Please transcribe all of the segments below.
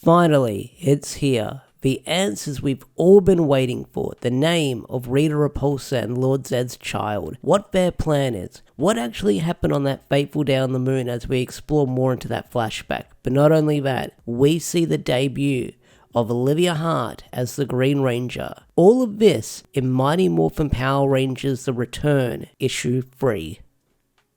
Finally, it's here. The answers we've all been waiting for. The name of Rita, Repulsa, and Lord Zedd's child. What their plan is. What actually happened on that fateful day on the moon as we explore more into that flashback. But not only that, we see the debut of Olivia Hart as the Green Ranger. All of this in Mighty Morphin Power Rangers The Return, issue 3.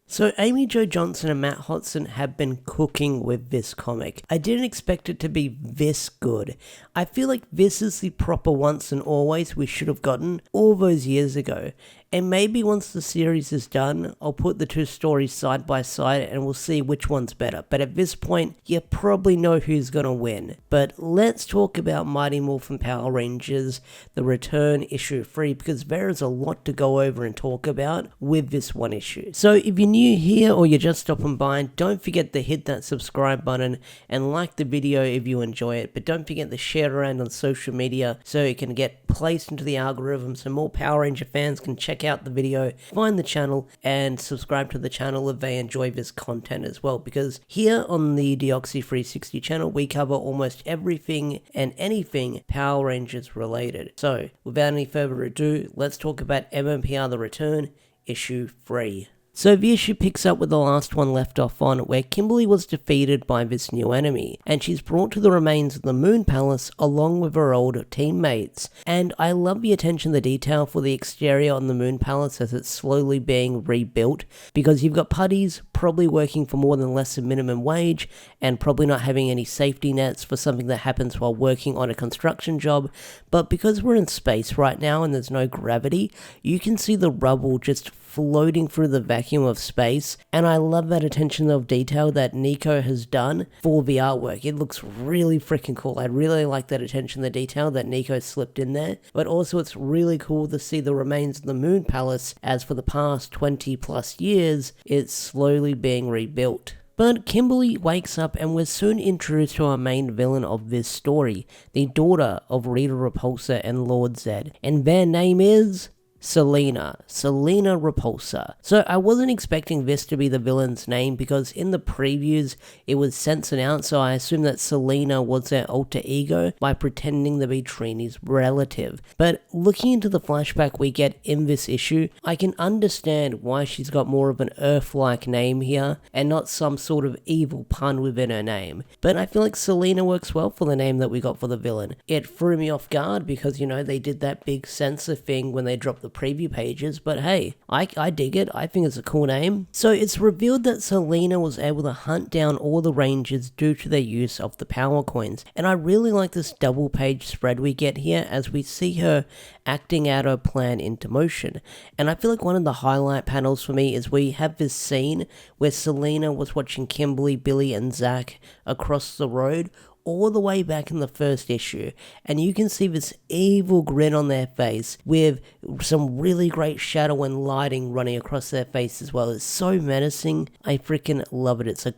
So Amy Jo Johnson and Matt Hodson have been cooking with this comic. I didn't expect it to be this good. I feel like this is the proper once and always we should have gotten all those years ago. And maybe once the series is done, I'll put the two stories side by side and we'll see which one's better. But at this point, you probably know who's gonna win. But let's talk about Mighty Morphin Power Rangers, The Return, issue 3, because there is a lot to go over and talk about with this one issue. So if you're new here or you're just stopping by, don't forget to hit that subscribe button and like the video if you enjoy it. But don't forget to share it around on social media so it can get placed into the algorithm so more Power Ranger fans can check out the video, find the channel, and subscribe to the channel if they enjoy this content as well, because here on the Deoxy 360 channel we cover almost everything and anything Power Rangers related. So without any further ado, let's talk about MMPR The Return, issue 3. So the issue picks up with the last one left off on, where Kimberly was defeated by this new enemy, and she's brought to the remains of the Moon Palace along with her old teammates. And I love the attention to detail for the exterior on the Moon Palace as it's slowly being rebuilt, because you've got putties probably working for more than less than minimum wage, and probably not having any safety nets for something that happens while working on a construction job. But because we're in space right now and there's no gravity, you can see the rubble just floating through the vacuum of space, and I love that attention of detail that Nico has done for the artwork. It looks really freaking cool. I really like that attention to detail that Nico slipped in there, but also it's really cool to see the remains of the Moon Palace as for the past 20 plus years, it's slowly being rebuilt. But Kimberly wakes up and we're soon introduced to our main villain of this story, the daughter of Rita, Repulsa, and Lord Zedd, and their name is Selena Repulsa. So I wasn't expecting this to be the villain's name because in the previews it was censored out, so I assumed that Selena was their alter ego by pretending to be Trini's relative. But looking into the flashback we get in this issue, I can understand why she's got more of an Earth-like name here and not some sort of evil pun within her name. But I feel like Selena works well for the name that we got for the villain. It threw me off guard because, you know, they did that big censor thing when they dropped the preview pages, but hey, I dig it. I think it's a cool name. So it's revealed that Selena was able to hunt down all the Rangers due to their use of the power coins, and I really like this double page spread we get here as we see her acting out her plan into motion. And I feel like one of the highlight panels for me is we have this scene where Selena was watching Kimberly, Billy, and Zach across the road all the way back in the first issue, and you can see this evil grin on their face with some really great shadow and lighting running across their face as well. It's so menacing. I freaking love it. It's a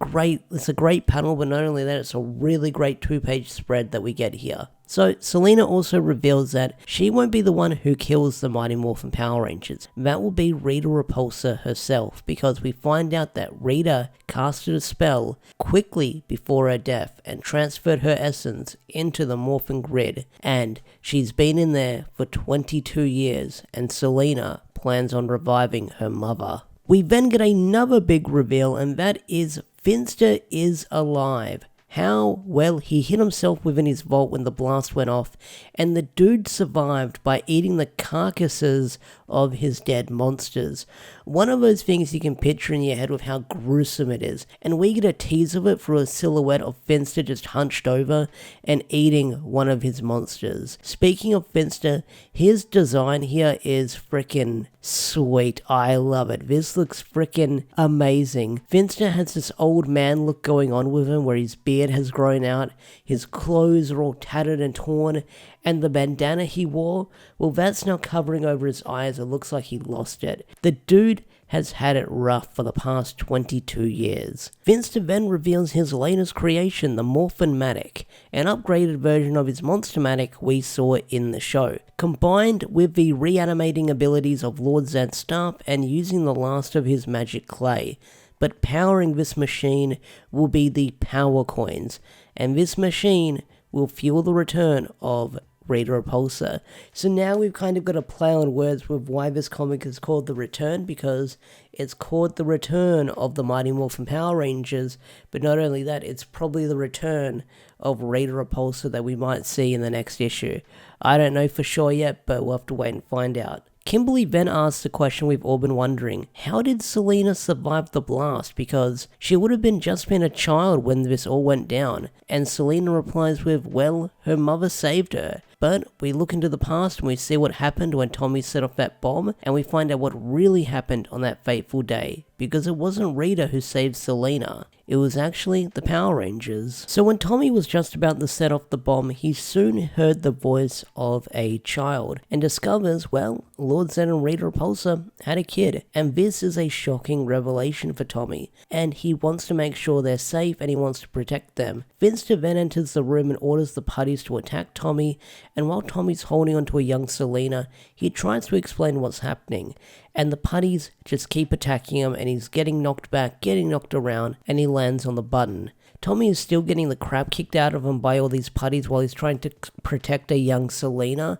great panel, but not only that, it's a really great two-page spread that we get here. So Selena also reveals that she won't be the one who kills the Mighty Morphin Power Rangers. That will be Rita Repulsa herself, because we find out that Rita casted a spell quickly before her death and transferred her essence into the Morphin Grid, and she's been in there for 22 years, and Selena plans on reviving her mother. We then get another big reveal, and that is Finster is alive. How? Well, he hid himself within his vault when the blast went off, and the dude survived by eating the carcasses of his dead monsters. One of those things you can picture in your head with how gruesome it is, and we get a tease of it through a silhouette of Finster just hunched over and eating one of his monsters. Speaking of Finster, his design here is frickin' sweet. I love it. This looks frickin' amazing. Finster has this old man look going on with him where his beard has grown out, his clothes are all tattered and torn, and the bandana he wore, well, that's now covering over his eyes. It looks like he lost it. The dude has had it rough for the past 22 years. Finster then reveals his latest creation, the Morphin-Matic, an upgraded version of his Monster-Matic we saw in the show, combined with the reanimating abilities of Lord Zedd's staff and using the last of his magic clay. But powering this machine will be the power coins, and this machine will fuel the return of Rita Repulsa. So now we've kind of got a play on words with why this comic is called The Return, because it's called the return of the Mighty Morphin Power Rangers, but not only that, it's probably the return of Rita Repulsa that we might see in the next issue. I don't know for sure yet, but we'll have to wait and find out. Kimberly then asks the question we've all been wondering: how did Selena survive the blast? Because she would have just been a child when this all went down. And Selena replies with, well, her mother saved her. But we look into the past and we see what happened when Tommy set off that bomb, and we find out what really happened on that fateful day. Because it wasn't Rita who saved Selena, it was actually the Power Rangers. So when Tommy was just about to set off the bomb, he soon heard the voice of a child and discovers, well, Lord Zedd and Rita Repulsa had a kid. And this is a shocking revelation for Tommy. And he wants to make sure they're safe and he wants to protect them. Finster then enters the room and orders the putties to attack Tommy. And while Tommy's holding onto a young Selena, he tries to explain what's happening. And the putties just keep attacking him, and he's getting knocked back, getting knocked around, and he lands on the button. Tommy is still getting the crap kicked out of him by all these putties while he's trying to protect a young Selena.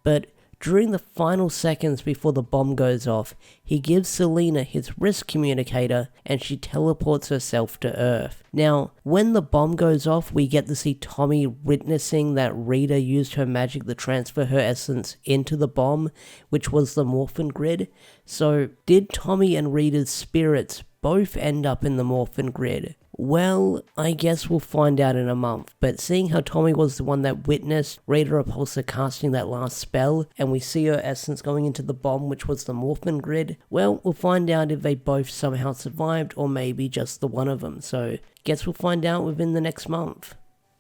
But during the final seconds before the bomb goes off, he gives Selena his wrist communicator and she teleports herself to Earth. Now, when the bomb goes off, we get to see Tommy witnessing that Rita used her magic to transfer her essence into the bomb, which was the Morphin Grid. So, did Tommy and Rita's spirits both end up in the Morphin Grid? Well, I guess we'll find out in a month, but seeing how Tommy was the one that witnessed Rita Repulsa casting that last spell, and we see her essence going into the bomb, which was the Morphin Grid, well, we'll find out if they both somehow survived, or maybe just the one of them, so guess we'll find out within the next month.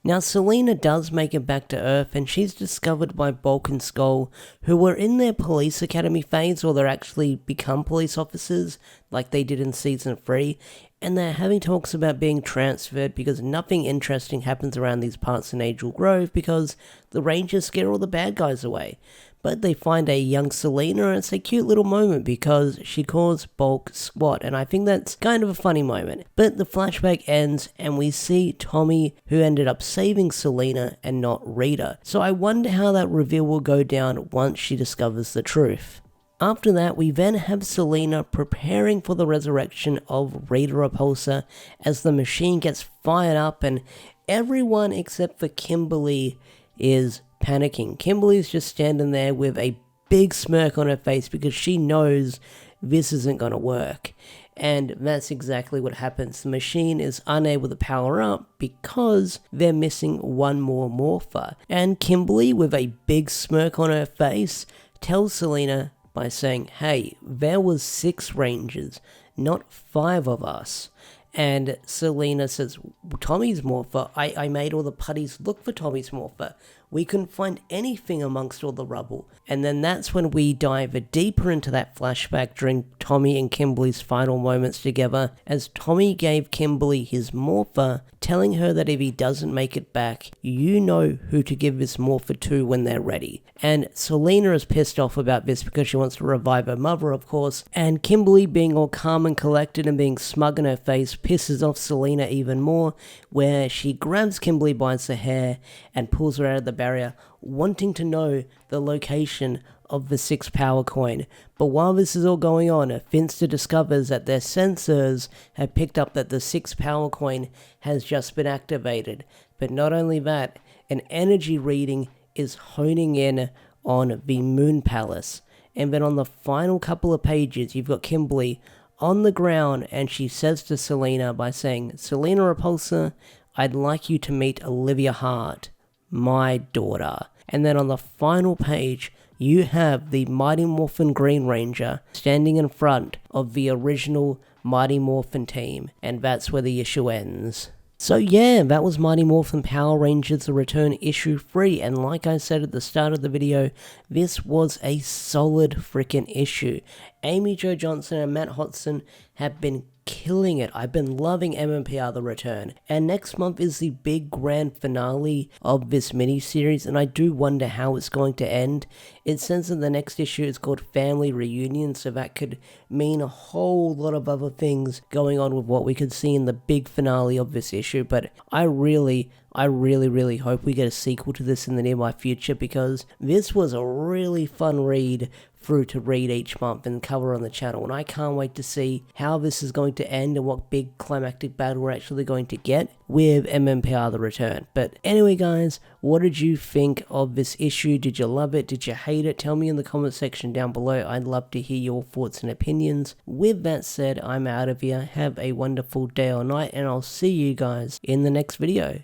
Now, Selena does make it back to Earth, and she's discovered by Bulk and Skull, who were in their police academy phase, or they're actually become police officers, like they did in Season 3, and they're having talks about being transferred because nothing interesting happens around these parts in Angel Grove because the Rangers scare all the bad guys away. But they find a young Selena, and it's a cute little moment because she calls Bulk Squat, and I think that's kind of a funny moment. But the flashback ends, and we see Tommy, who ended up saving Selena and not Rita. So I wonder how that reveal will go down once she discovers the truth. After that, we then have Selena preparing for the resurrection of Rita Repulsa as the machine gets fired up, and everyone except for Kimberly is panicking. Kimberly's just standing there with a big smirk on her face because she knows this isn't going to work. And that's exactly what happens. The machine is unable to power up because they're missing one more morpher. And Kimberly, with a big smirk on her face, tells Selena by saying, hey, there was 6 Rangers, not 5 of us. And Selena says, Tommy's morpher, I made all the putties look for Tommy's morpher. We couldn't find anything amongst all the rubble. And then that's when we dive deeper into that flashback during Tommy and Kimberly's final moments together, as Tommy gave Kimberly his morpher, telling her that if he doesn't make it back, you know who to give this morpher to when they're ready. And Selena is pissed off about this because she wants to revive her mother, of course, and Kimberly, being all calm and collected and being smug in her face, pisses off Selena even more, where she grabs Kimberly by the hair and pulls her out of the barrier, wanting to know the location of the 6th power coin. But while this is all going on, Finster discovers that their sensors have picked up that the 6th power coin has just been activated. But not only that, an energy reading is honing in on the Moon Palace. And then on the final couple of pages, you've got Kimberly on the ground, and she says to Selena by saying, Selena Repulsa, I'd like you to meet Olivia Hart, my daughter. And then on the final page, you have the Mighty Morphin Green Ranger standing in front of the original Mighty Morphin team, and that's where the issue ends. So yeah, that was Mighty Morphin Power Rangers The Return issue 3, and like I said at the start of the video, this was a solid freaking issue. Amy Jo Johnson and Matt Hodson have been killing it. I've been loving MMPR The Return. And next month is the big grand finale of this miniseries, and I do wonder how it's going to end. It says that the next issue is called Family Reunion, so that could mean a whole lot of other things going on with what we could see in the big finale of this issue, but I really I really hope we get a sequel to this in the nearby future, because this was a really fun read through to read each month and cover on the channel, and I can't wait to see how this is going to end and what big climactic battle we're actually going to get with MMPR The Return. But anyway guys, what did you think of this issue? Did you love it? Did you hate it? Tell me in the comment section down below. I'd love to hear your thoughts and opinions. With that said, I'm out of here. Have a wonderful day or night, and I'll see you guys in the next video.